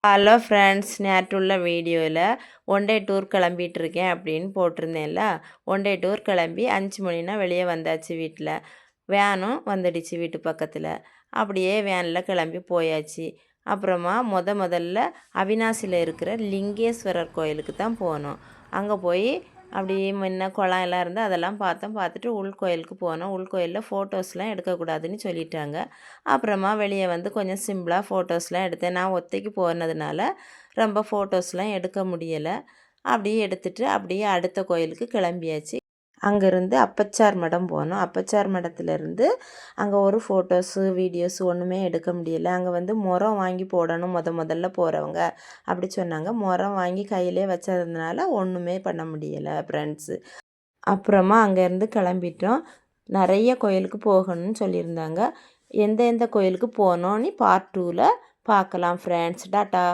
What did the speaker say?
Hello friends, நேற்றுள்ள வீடியோவில் one day tour கிளம்பிட்டு இருக்கேன் அப்படின்னு போட்டிருந்தேன்ல. ஒன் டே டூர் கிளம்பி 5 மணினா வெளியே வந்தாச்சு. வீட்டில் வேனும் வந்துடுச்சு வீட்டு பக்கத்தில். அப்படியே வேனில் கிளம்பி போயாச்சு. அப்புறமா முதல்ல அவினாசியில் இருக்கிற லிங்கேஸ்வரர் கோயிலுக்கு தான் போனோம். அங்கே போய் அப்படியே முன்ன குளம் எல்லாம் இருந்து அதெல்லாம் பார்த்தோம். பார்த்துட்டு உள்கோயிலுக்கு போனோம். உள்கோயிலில் ஃபோட்டோஸ்லாம் எடுக்கக்கூடாதுன்னு சொல்லிட்டாங்க. அப்புறமா வெளியே வந்து கொஞ்சம் சிம்பிளாக ஃபோட்டோஸ்லாம் எடுத்தேன். நான் ஒத்தைக்கு போனதுனால ரொம்ப ஃபோட்டோஸ்லாம் எடுக்க முடியலை. அப்படியே எடுத்துகிட்டு அப்படியே அடுத்த கோயிலுக்கு கிளம்பியாச்சு. அங்கேருந்து அப்பச்சார் மடம் போனோம். அப்பச்சார் மடத்துலேருந்து அங்கே ஒரு ஃபோட்டோஸு வீடியோஸ் ஒன்றுமே எடுக்க முடியலை. அங்கே வந்து முறம் வாங்கி போடணும் முதல்ல போகிறவங்க அப்படி சொன்னாங்க. முறம் வாங்கி கையிலே வச்சதுனால ஒன்றுமே பண்ண முடியலை ஃப்ரெண்ட்ஸு. அப்புறமா அங்கேருந்து கிளம்பிட்டோம். நிறைய கோயிலுக்கு போகணும்னு சொல்லியிருந்தாங்க. எந்தெந்த கோயிலுக்கு போனோன்னு பார்ட் 2ல் பார்க்கலாம் ஃப்ரெண்ட்ஸ். டாட்டா.